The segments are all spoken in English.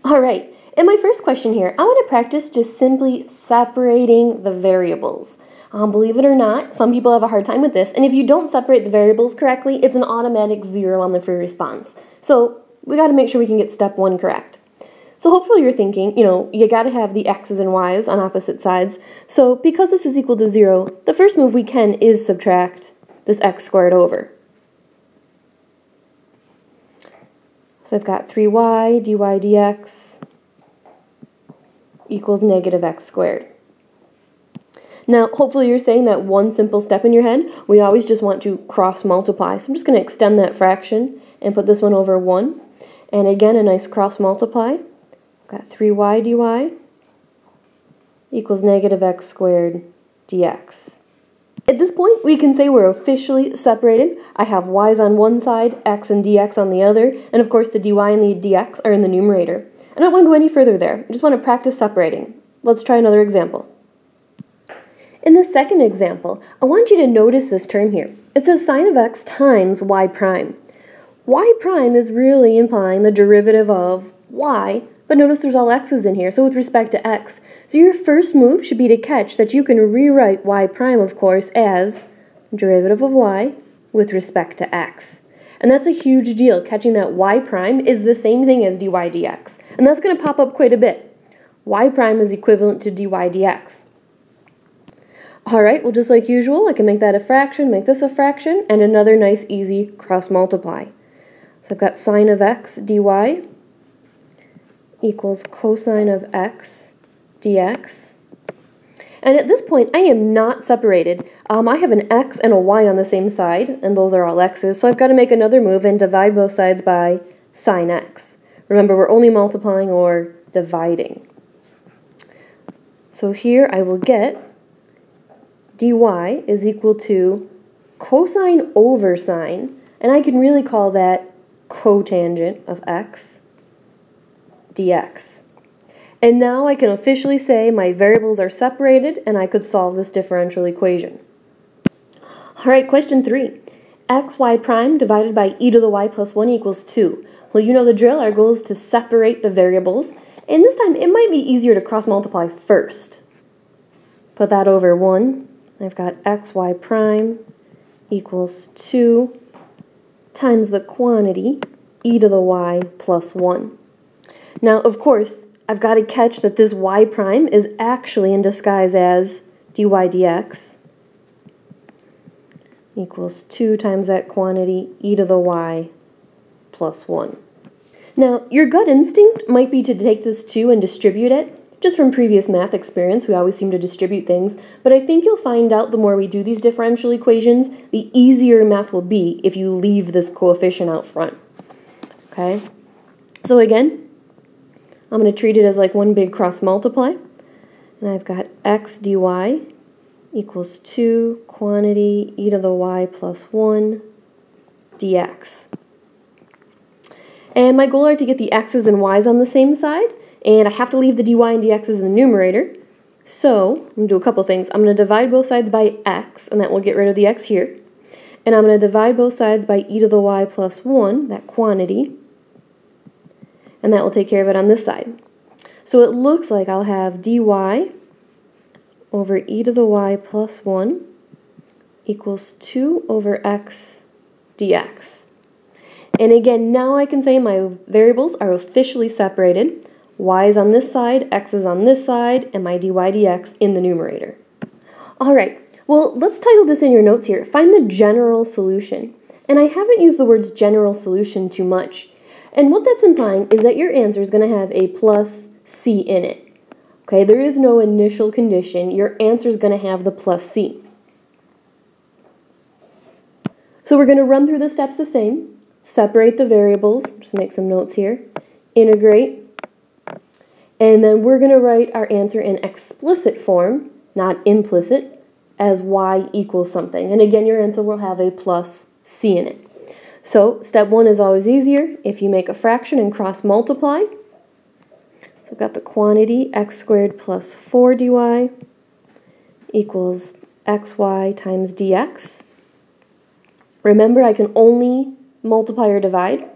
All right, in my first question here, I want to practice just simply separating the variables. Believe it or not, some people have a hard time with this, and if you don't separate the variables correctly, it's an automatic 0 on the free response. So we got to make sure we can get step 1 correct. So hopefully you're thinking, you got to have the x's and y's on opposite sides. So because this is equal to 0, the first move we can is subtract this x squared over. So I've got 3y dy dx equals negative x squared. Now, hopefully you're saying that one simple step in your head, we always just want to cross multiply. So I'm just going to extend that fraction and put this one over 1. And again, a nice cross multiply. I've got 3y dy equals negative x squared dx. At this point, we can say we're officially separated. I have y's on one side, x and dx on the other, and of course the dy and the dx are in the numerator. I don't want to go any further there. I just want to practice separating. Let's try another example. In the second example, I want you to notice this term here. It says sine of x times y prime. Y prime is really implying the derivative of y, but notice there's all x's in here, so with respect to x. So your first move should be to catch that you can rewrite y prime, of course, as derivative of y with respect to x. And that's a huge deal, catching that y prime is the same thing as dy dx. And that's going to pop up quite a bit. Y prime is equivalent to dy dx. Alright, well just like usual, I can make that a fraction, make this a fraction, and another nice easy cross multiply. So I've got sine of x dy equals cosine of x dx. And at this point, I am not separated. I have an x and a y on the same side, and those are all x's, so I've got to make another move and divide both sides by sine x. Remember, we're only multiplying or dividing. So here I will get dy is equal to cosine over sine, and I can really call that cotangent of x dx. And now I can officially say my variables are separated and I could solve this differential equation. Alright, question 3. xy prime divided by e to the y plus 1 equals 2. Well, you know the drill. Our goal is to separate the variables, and this time it might be easier to cross multiply first. Put that over 1. I've got xy prime equals 2 times the quantity e to the y plus 1. Now, of course, I've got to catch that this y prime is actually in disguise as dy dx equals 2 times that quantity e to the y plus 1. Now, your gut instinct might be to take this 2 and distribute it. Just from previous math experience, we always seem to distribute things, but I think you'll find out the more we do these differential equations, the easier math will be if you leave this coefficient out front. Okay? So again, I'm going to treat it as like one big cross multiply, and I've got x dy equals 2 quantity e to the y plus 1 dx. And my goal are to get the x's and y's on the same side, and I have to leave the dy and dx's in the numerator. So I'm going to do a couple things. I'm going to divide both sides by x, and that will get rid of the x here. And I'm going to divide both sides by e to the y plus 1, that quantity, and that will take care of it on this side. So it looks like I'll have dy over e to the y plus 1 equals 2 over x dx. And again, now I can say my variables are officially separated. Y is on this side, x is on this side, and my dy dx in the numerator. Alright, well, let's title this in your notes here. Find the general solution. And I haven't used the words general solution too much. And what that's implying is that your answer is going to have a plus c in it. Okay, there is no initial condition. Your answer is going to have the plus c. So we're going to run through the steps the same. Separate the variables, just make some notes here, integrate, and then we're going to write our answer in explicit form, not implicit, as y equals something. And again, your answer will have a plus c in it. So step 1 is always easier if you make a fraction and cross multiply. So I've got the quantity x squared plus 4 dy equals xy times dx. Remember, I can only multiply or divide.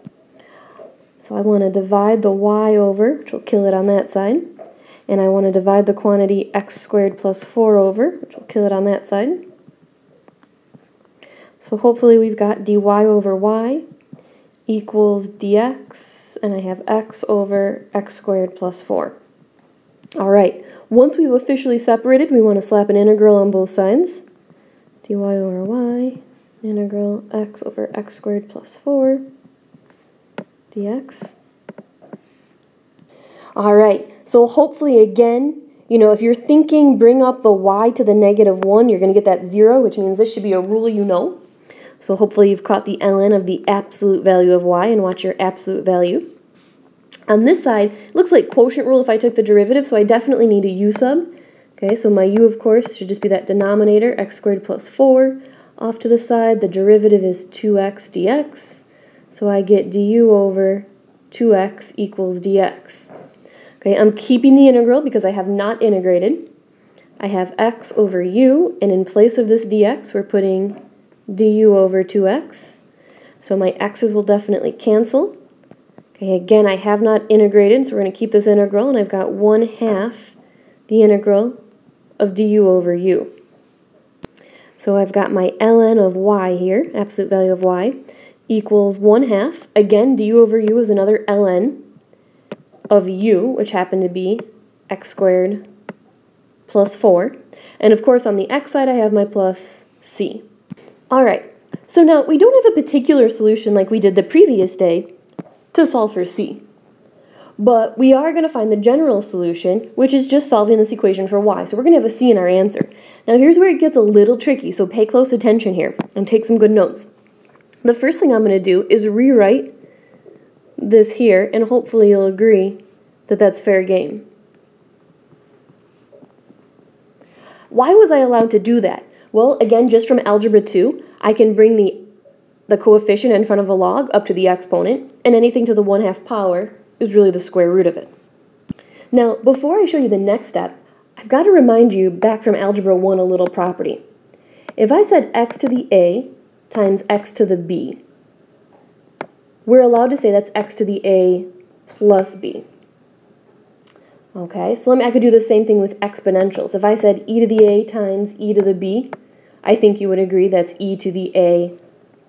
So I want to divide the y over, which will kill it on that side. And I want to divide the quantity x squared plus 4 over, which will kill it on that side. So hopefully we've got dy over y equals dx, and I have x over x squared plus 4. All right, once we've officially separated, we want to slap an integral on both sides. Dy over y, integral x over x squared plus 4 dx. All right, so hopefully again, if you're thinking bring up the y to the -1, you're going to get that 0, which means this should be a rule you know. So hopefully you've caught the ln of the absolute value of y and watch your absolute value. On this side, it looks like quotient rule if I took the derivative, so I definitely need a u sub. Okay, so my u, of course, should just be that denominator, x squared plus 4. Off to the side, the derivative is 2x dx. So I get du over 2x equals dx. Okay, I'm keeping the integral because I have not integrated. I have x over u, and in place of this dx, we're putting du over 2x. So my x's will definitely cancel. Okay, again, I have not integrated, so we're going to keep this integral, and I've got 1/2 the integral of du over u. So I've got my ln of y here, absolute value of y, equals 1/2. Again, du over u is another ln of u, which happened to be x squared plus 4. And of course, on the x side, I have my plus c. All right, so now we don't have a particular solution like we did the previous day to solve for c. But we are going to find the general solution, which is just solving this equation for y. So we're going to have a c in our answer. Now here's where it gets a little tricky, so pay close attention here and take some good notes. The first thing I'm going to do is rewrite this here, and hopefully you'll agree that that's fair game. Why was I allowed to do that? Well, again, just from Algebra 2, I can bring the coefficient in front of a log up to the exponent, and anything to the 1/2 power is really the square root of it. Now, before I show you the next step, I've got to remind you back from Algebra 1 a little property. If I said x to the a times x to the b, we're allowed to say that's x to the a plus b. Okay, so I could do the same thing with exponentials. If I said e to the a times e to the b, I think you would agree that's e to the a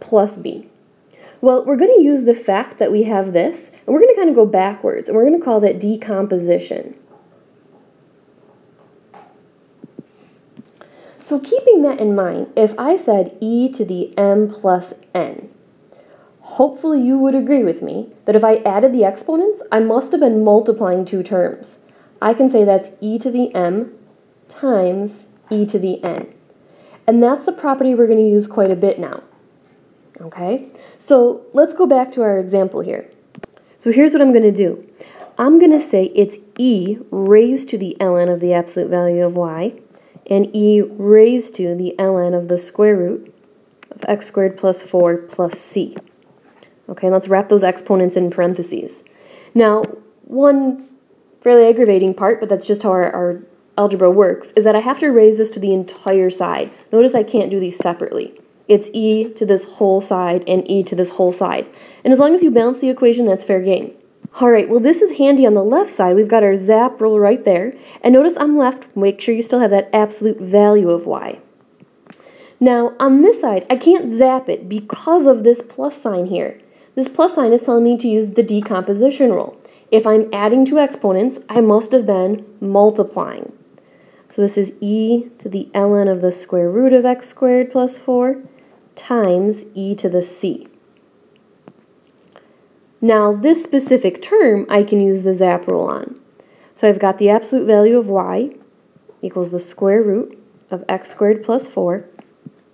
plus b. Well, we're going to use the fact that we have this, and we're going to kind of go backwards, and we're going to call that decomposition. So keeping that in mind, if I said e to the m plus n, hopefully you would agree with me that if I added the exponents, I must have been multiplying two terms. I can say that's e to the m times e to the n. And that's the property we're going to use quite a bit now. Okay, so let's go back to our example here. So here's what I'm going to do. I'm going to say it's e raised to the ln of the absolute value of y, and e raised to the ln of the square root of x squared plus 4 plus c. Okay, let's wrap those exponents in parentheses. Now, one fairly aggravating part, but that's just how our algebra works, is that I have to raise this to the entire side. Notice I can't do these separately. It's e to this whole side and e to this whole side. And as long as you balance the equation, that's fair game. All right, well, this is handy on the left side. We've got our zap rule right there. And notice I'm left, make sure you still have that absolute value of y. Now, on this side, I can't zap it because of this plus sign here. This plus sign is telling me to use the decomposition rule. If I'm adding two exponents, I must have been multiplying. So this is e to the ln of the square root of x squared plus 4 times e to the c. Now, this specific term, I can use the zap rule on. So I've got the absolute value of y equals the square root of x squared plus 4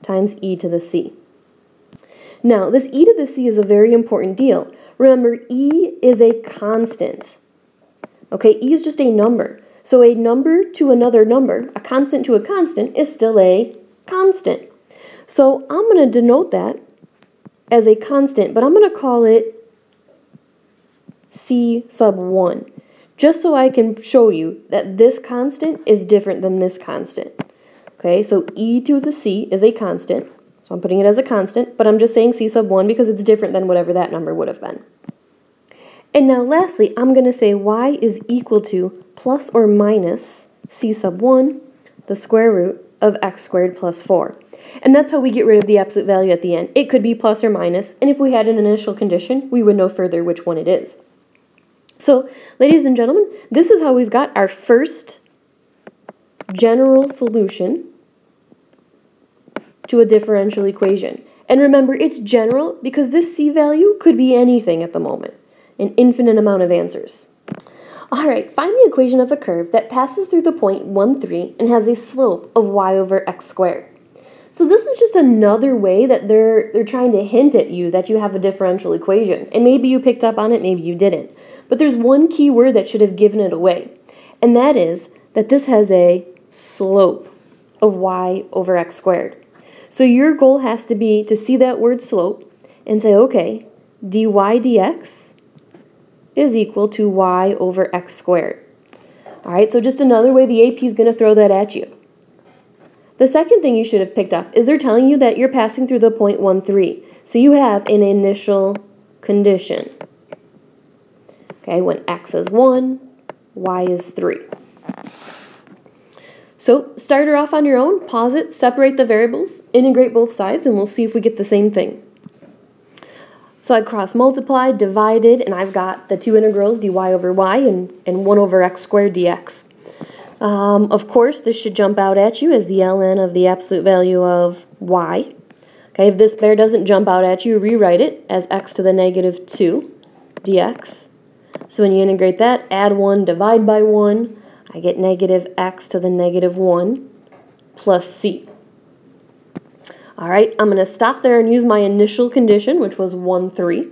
times e to the c. Now, this e to the c is a very important deal. Remember, e is a constant. Okay, e is just a number. So a number to another number, a constant to a constant, is still a constant. So I'm going to denote that as a constant, but I'm going to call it c sub 1, just so I can show you that this constant is different than this constant. Okay, so e to the c is a constant, so I'm putting it as a constant, but I'm just saying c sub 1 because it's different than whatever that number would have been. And now lastly, I'm going to say y is equal to plus or minus c sub 1, the square root of x squared plus 4. And that's how we get rid of the absolute value at the end. It could be plus or minus, and if we had an initial condition, we would know further which one it is. So, ladies and gentlemen, this is how we've got our first general solution to a differential equation. And remember, it's general because this c value could be anything at the moment, an infinite amount of answers. All right, find the equation of a curve that passes through the point 1, 3 and has a slope of y over x squared. So this is just another way that they're trying to hint at you that you have a differential equation. And maybe you picked up on it, maybe you didn't. But there's one key word that should have given it away, and that is that this has a slope of y over x squared. So your goal has to be to see that word slope and say, okay, dy dx is equal to y over x squared. All right, so just another way the AP is going to throw that at you. The second thing you should have picked up is they're telling you that you're passing through the point 1, 3. So you have an initial condition. Okay, when x is 1, y is 3. So start her off on your own, pause it, separate the variables, integrate both sides, and we'll see if we get the same thing. So I cross-multiplied, divided, and I've got the two integrals, dy over y and 1 over x squared dx. Of course, this should jump out at you as the ln of the absolute value of y. Okay, if this there doesn't jump out at you, rewrite it as x to the negative 2 dx. So when you integrate that, add 1, divide by 1, I get negative x to the negative 1 plus c. All right, I'm going to stop there and use my initial condition, which was 1, 3. So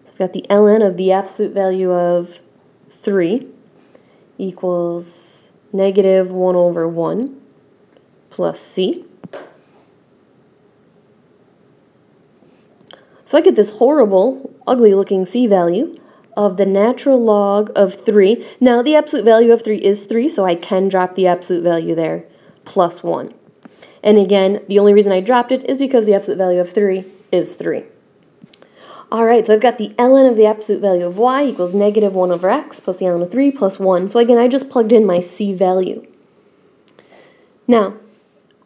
I've got the ln of the absolute value of 3 equals negative 1 over 1 plus c. So I get this horrible, ugly-looking c value of the natural log of 3. Now, the absolute value of 3 is 3, so I can drop the absolute value there, plus 1. And again, the only reason I dropped it is because the absolute value of 3 is 3. All right, so I've got the ln of the absolute value of y equals negative 1 over x plus the ln of 3 plus 1. So again, I just plugged in my c value. Now,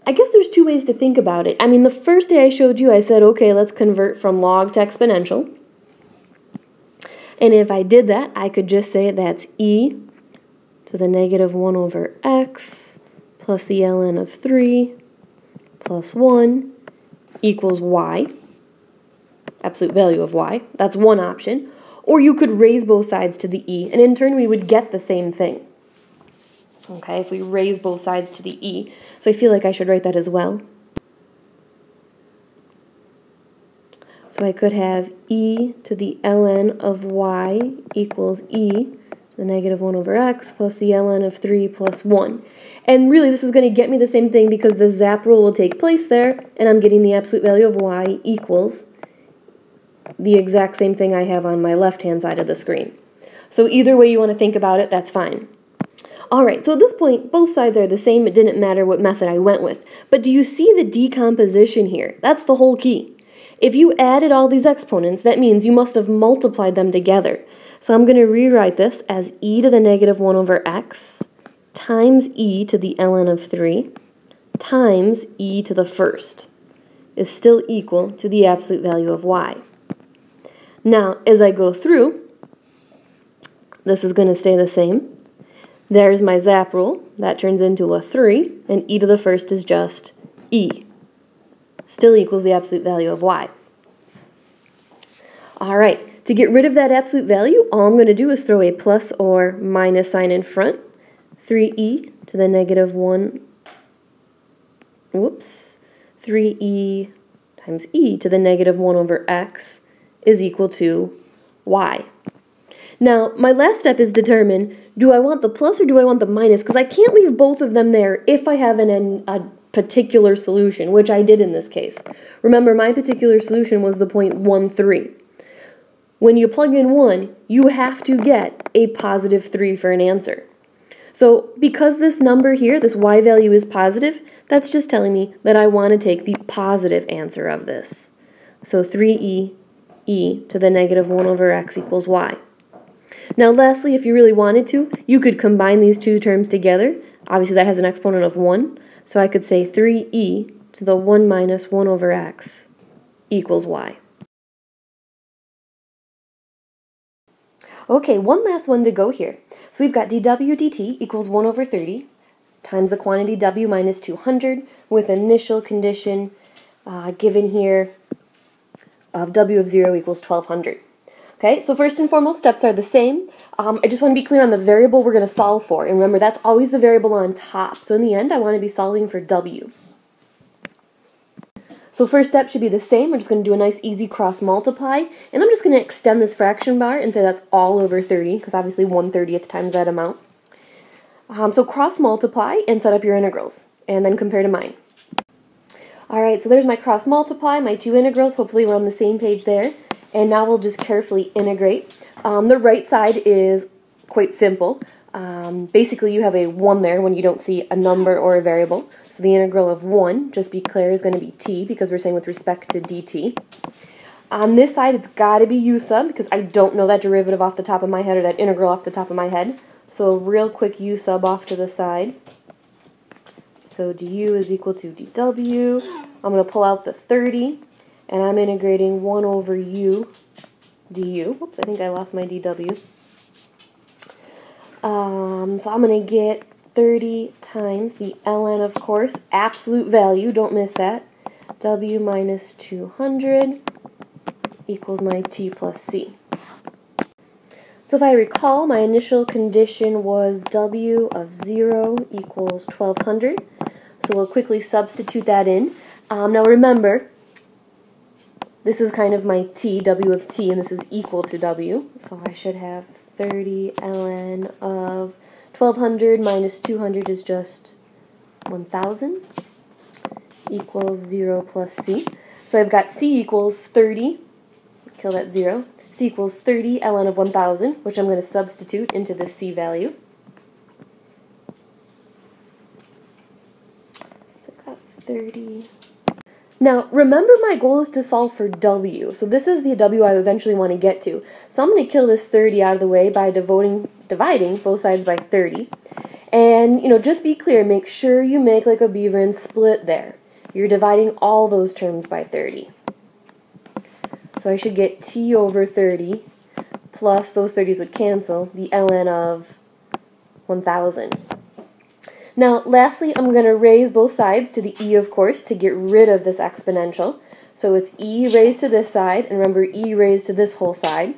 I guess there's two ways to think about it. I mean, the first day I showed you, I said, okay, let's convert from log to exponential. And if I did that, I could just say that's e to the negative 1 over x plus the ln of 3 plus 1 equals y, absolute value of y. That's one option. Or you could raise both sides to the e, and in turn we would get the same thing. Okay, if we raise both sides to the e. So I feel like I should write that as well. So I could have e to the ln of y equals e to the negative 1 over x plus the ln of 3 plus 1. And really this is going to get me the same thing because the zap rule will take place there, and I'm getting the absolute value of y equals the exact same thing I have on my left-hand side of the screen. So either way you want to think about it, that's fine. All right, so at this point, both sides are the same. It didn't matter what method I went with. But do you see the decomposition here? That's the whole key. If you added all these exponents, that means you must have multiplied them together. So I'm going to rewrite this as e to the negative 1 over x times e to the ln of 3 times e to the first is still equal to the absolute value of y. Now, as I go through, this is going to stay the same. There's my zap rule. That turns into a 3, and e to the first is just e. Still equals the absolute value of y. All right, to get rid of that absolute value, all I'm going to do is throw a plus or minus sign in front. 3e to the negative 1, 3e times e to the negative 1 over x is equal to y. Now, my last step is determine, do I want the plus or do I want the minus? Because I can't leave both of them there if I have a particular solution, which I did in this case. Remember, my particular solution was the point 1, 3. When you plug in 1, you have to get a positive 3 for an answer. So because this number here, this y value is positive, that's just telling me that I want to take the positive answer of this. So 3e to the negative 1 over x equals y. Now lastly, if you really wanted to, you could combine these two terms together. Obviously that has an exponent of 1, so I could say 3e to the 1 minus 1 over x equals y. Okay, one last one to go here. So we've got dw dt equals 1 over 30 times the quantity w minus 200 with initial condition given here of w of 0 equals 1200. Okay, so first and foremost, steps are the same. I just want to be clear on the variable we're going to solve for. And remember, that's always the variable on top. So in the end, I want to be solving for w. So first step should be the same. We're just going to do a nice easy cross multiply. And I'm just going to extend this fraction bar and say that's all over 30, because obviously 1/30th times that amount. So cross multiply and set up your integrals, and then compare to mine. Alright, so there's my cross multiply, my two integrals. Hopefully we're on the same page there. And now we'll just carefully integrate. The right side is quite simple. Basically you have a 1 there when you don't see a number or a variable. So the integral of 1, just be clear, is going to be t, because we're saying with respect to dt. On this side it's got to be u sub, because I don't know that derivative off the top of my head, or that integral off the top of my head. So a real quick u sub off to the side. So du is equal to dw. I'm going to pull out the 30. And I'm integrating 1 over u du. Whoops, I think I lost my dw. So I'm going to get 30 times the ln, of course, absolute value, don't miss that, w minus 200 equals my t plus c. So if I recall, my initial condition was w of 0 equals 1200. So we'll quickly substitute that in. Now remember, this is kind of my t, w of t, and this is equal to w. So I should have 30 ln of 1200 minus 200 is just 1000 equals 0 plus c. So I've got c equals 30, kill that 0, c equals 30 ln of 1000, which I'm going to substitute into the c value. So I've got 30. Now, remember my goal is to solve for w, so this is the w I eventually want to get to. So I'm going to kill this 30 out of the way by dividing both sides by 30. And, just be clear, make sure you make like a beaver and split there. You're dividing all those terms by 30. So I should get t over 30, plus those 30s would cancel, the ln of 1000. Now, lastly, I'm going to raise both sides to the e, of course, to get rid of this exponential. So it's e raised to this side, and remember, e raised to this whole side.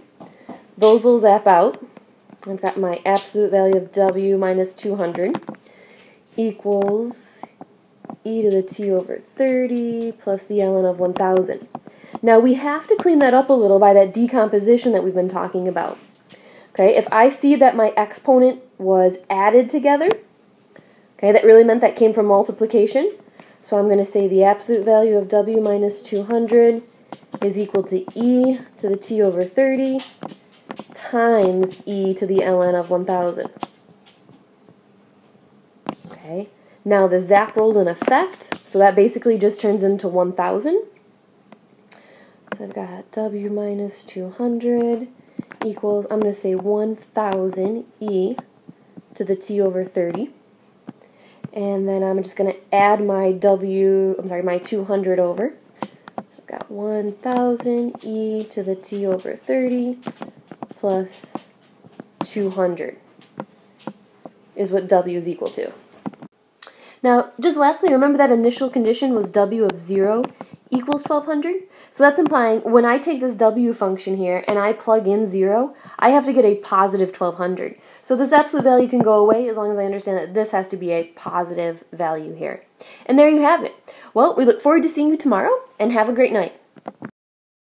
Those will zap out. I've got my absolute value of w minus 200 equals e to the t over 30 plus the ln of 1000. Now, we have to clean that up a little by that decomposition that we've been talking about. Okay, if I see that my exponent was added together, okay, that really meant that came from multiplication. So I'm going to say the absolute value of w minus 200 is equal to e to the t over 30 times e to the ln of 1000. Okay, now the zap roll's in effect, so that basically just turns into 1000. So I've got w minus 200 equals, I'm going to say 1000 e to the t over 30. And then I'm just going to add my my 200 over. I've got 1000 e to the t over 30 plus 200 is what w is equal to. Now, just lastly, remember that initial condition was w of 0 equals 1200. So that's implying when I take this w function here and I plug in 0, I have to get a positive 1200. So this absolute value can go away as long as I understand that this has to be a positive value here. And there you have it. Well, we look forward to seeing you tomorrow, and have a great night.